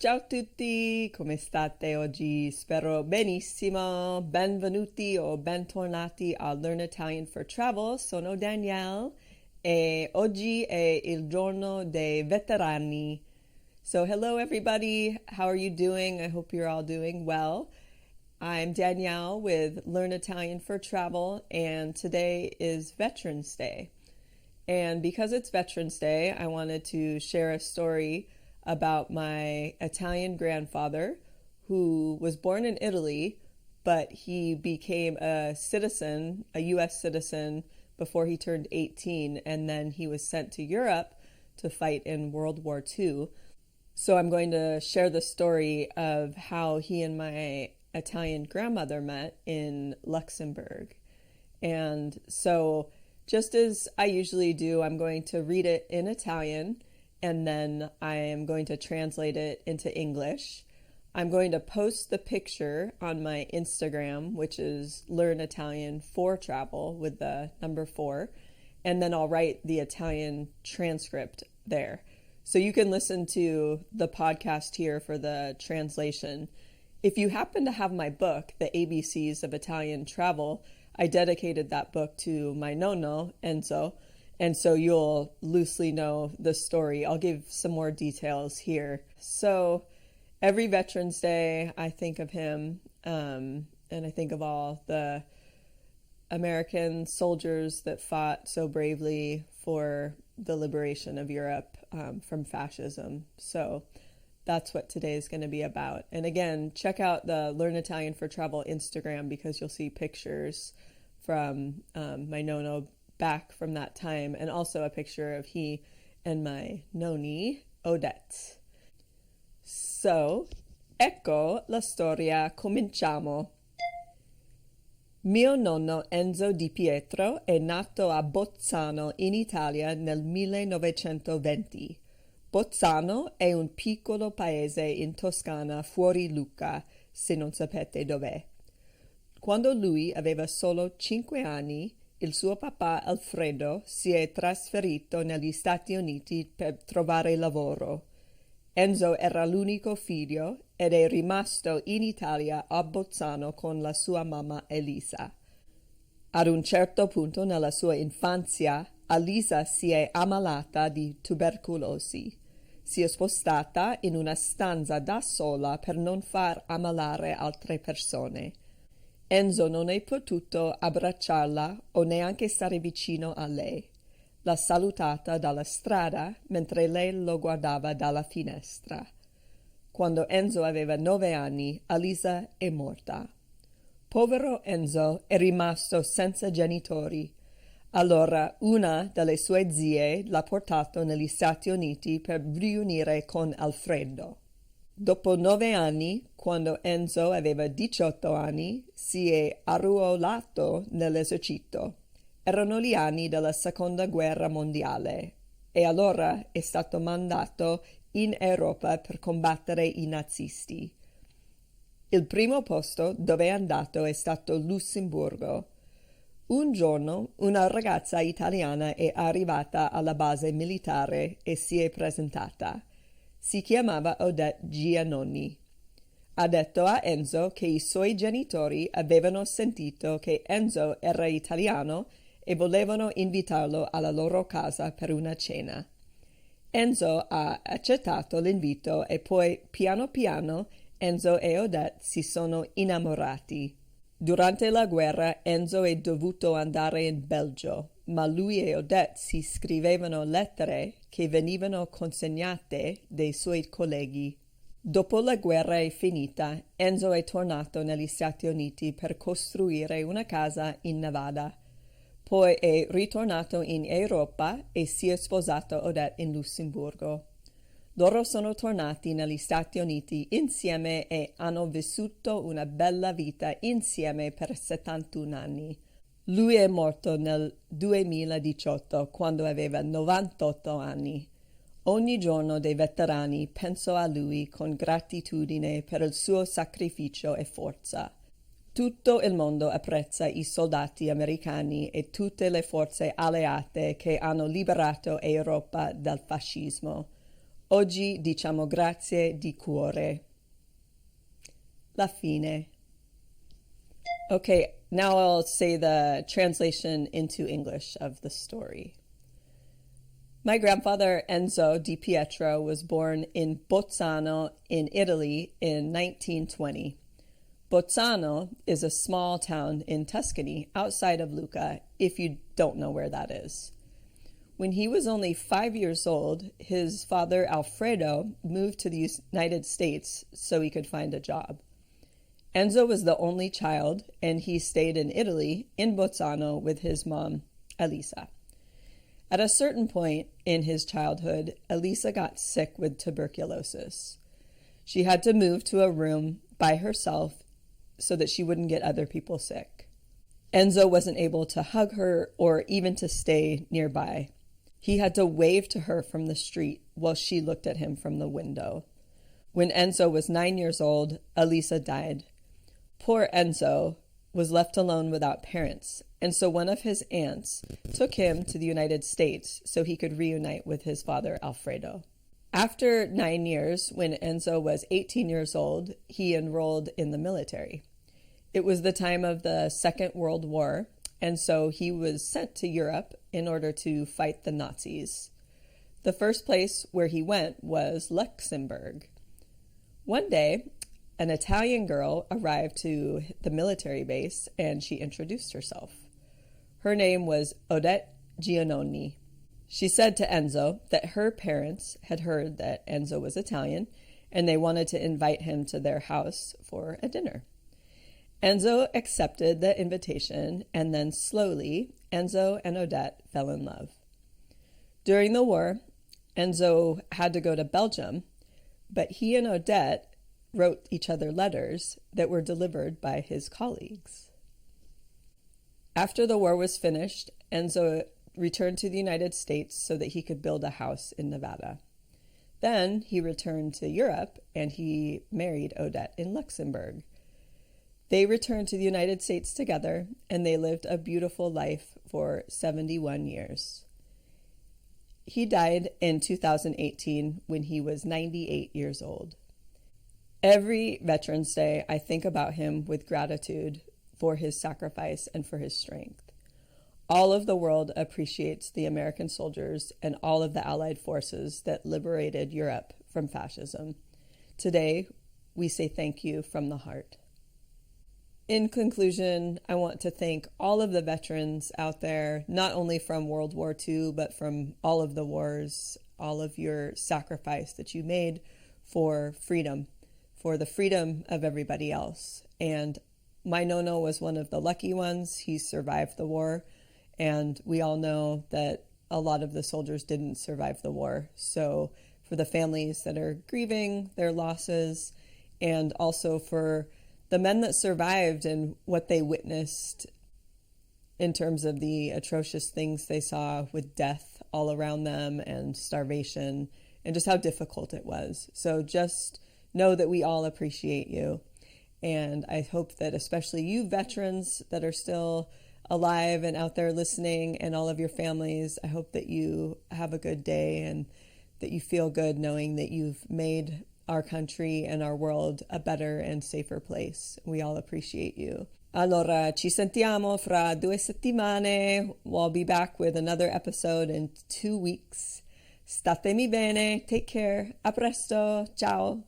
Ciao a tutti, come state oggi? Spero benissimo. Benvenuti o bentornati a Learn Italian for Travel. Sono Danielle e oggi è il giorno dei veterani. So hello everybody, how are you doing? I hope you're all doing well. I'm Danielle with Learn Italian for Travel and today is Veterans Day. And because it's Veterans Day, I wanted to share a story about my Italian grandfather who was born in Italy, but he became a citizen, a US citizen, before he turned 18, and then he was sent to Europe to fight in World War II. So I'm going to share the story of how he and my Italian grandmother met in Luxembourg. And so just as I usually do, I'm going to read it in Italian and then I am going to translate it into English. I'm going to post the picture on my Instagram, which is Learn Italian for Travel with the number 4, and then I'll write the Italian transcript there. So you can listen to the podcast here for the translation. If you happen to have my book, The ABCs of Italian Travel, I dedicated that book to my nonno, Enzo, and so you'll loosely know the story. I'll give some more details here. So every Veterans Day, I think of him, and I think of all the American soldiers that fought so bravely for the liberation of Europe from fascism. So that's what today is going to be about. And again, check out the Learn Italian for Travel Instagram because you'll see pictures from my nonno back from that time, and also a picture of he and my nonni, Odette. So, ecco la storia, cominciamo. Mio nonno Enzo DiPietro è nato a Bolzano in Italia nel 1920. Bolzano è un piccolo paese in Toscana fuori Lucca, se non sapete dov'è. Quando lui aveva solo 5 anni, il suo papà Alfredo si è trasferito negli Stati Uniti per trovare lavoro. Enzo era l'unico figlio ed è rimasto in Italia a Bolzano con la sua mamma Elisa. Ad un certo punto nella sua infanzia, Elisa si è ammalata di tubercolosi. Si è spostata in una stanza da sola per non far ammalare altre persone. Enzo non è potuto abbracciarla o neanche stare vicino a lei. L'ha salutata dalla strada mentre lei lo guardava dalla finestra. Quando Enzo aveva 9 anni, Elisa è morta. Povero Enzo è rimasto senza genitori. Allora una delle sue zie l'ha portato negli Stati Uniti per riunire con Alfredo. Dopo 9 anni, quando Enzo aveva 18 anni, si è arruolato nell'esercito. Erano gli anni della Seconda Guerra Mondiale e allora è stato mandato in Europa per combattere i nazisti. Il primo posto dove è andato è stato Lussemburgo. Un giorno una ragazza italiana è arrivata alla base militare e si è presentata. Si chiamava Odette Giannoni. Ha detto a Enzo che i suoi genitori avevano sentito che Enzo era italiano e volevano invitarlo alla loro casa per una cena. Enzo ha accettato l'invito e poi piano piano Enzo e Odette si sono innamorati. Durante la guerra Enzo è dovuto andare in Belgio, ma lui e Odette si scrivevano lettere che venivano consegnate dai suoi colleghi. Dopo la guerra è finita, Enzo è tornato negli Stati Uniti per costruire una casa in Nevada. Poi è ritornato in Europa e si è sposato Odette in Lussemburgo. Loro sono tornati negli Stati Uniti insieme e hanno vissuto una bella vita insieme per 71 anni. Lui è morto nel 2018 quando aveva 98 anni. Ogni giorno dei veterani penso a lui con gratitudine per il suo sacrificio e forza. Tutto il mondo apprezza i soldati americani e tutte le forze alleate che hanno liberato Europa dal fascismo. Oggi diciamo grazie di cuore. La fine. Okay, now I'll say the translation into English of the story. My grandfather Enzo DiPietro was born in Bolzano in Italy in 1920. Bolzano is a small town in Tuscany outside of Lucca, if you don't know where that is. When he was only 5 years old, his father Alfredo moved to the United States so he could find a job. Enzo was the only child, and he stayed in Italy, in Bolzano, with his mom, Elisa. At a certain point in his childhood, Elisa got sick with tuberculosis. She had to move to a room by herself so that she wouldn't get other people sick. Enzo wasn't able to hug her or even to stay nearby. He had to wave to her from the street while she looked at him from the window. When Enzo was 9 years old, Elisa died. Poor Enzo was left alone without parents, and so one of his aunts took him to the United States so he could reunite with his father Alfredo. After 9 years, when Enzo was 18 years old, he enrolled in the military. It was the time of the Second World War, and so he was sent to Europe in order to fight the Nazis. The first place where he went was Luxembourg. One day, an Italian girl arrived to the military base and she introduced herself. Her name was Odette Giannoni. She said to Enzo that her parents had heard that Enzo was Italian and they wanted to invite him to their house for a dinner. Enzo accepted the invitation, and then slowly, Enzo and Odette fell in love. During the war, Enzo had to go to Belgium, but he and Odette wrote each other letters that were delivered by his colleagues. After the war was finished, Enzo returned to the United States so that he could build a house in Nevada. Then he returned to Europe and he married Odette in Luxembourg. They returned to the United States together, and they lived a beautiful life for 71 years. He died in 2018 when he was 98 years old. Every Veterans Day, I think about him with gratitude for his sacrifice and for his strength. All of the world appreciates the American soldiers and all of the Allied forces that liberated Europe from fascism. Today, we say thank you from the heart. In conclusion, I want to thank all of the veterans out there, not only from World War II, but from all of the wars, all of your sacrifice that you made for freedom, for the freedom of everybody else. And my nonno was one of the lucky ones. He survived the war, and we all know that a lot of the soldiers didn't survive the war. So for the families that are grieving their losses, and also for the men that survived and what they witnessed in terms of the atrocious things they saw with death all around them and starvation and just how difficult it was. So just know that we all appreciate you. And I hope that especially you veterans that are still alive and out there listening, and all of your families, I hope that you have a good day and that you feel good knowing that you've made our country and our world a better and safer place. We all appreciate you. Allora, ci sentiamo fra 2 settimane. I'll be back with another episode in 2 weeks. Statemi bene. Take care. A presto. Ciao.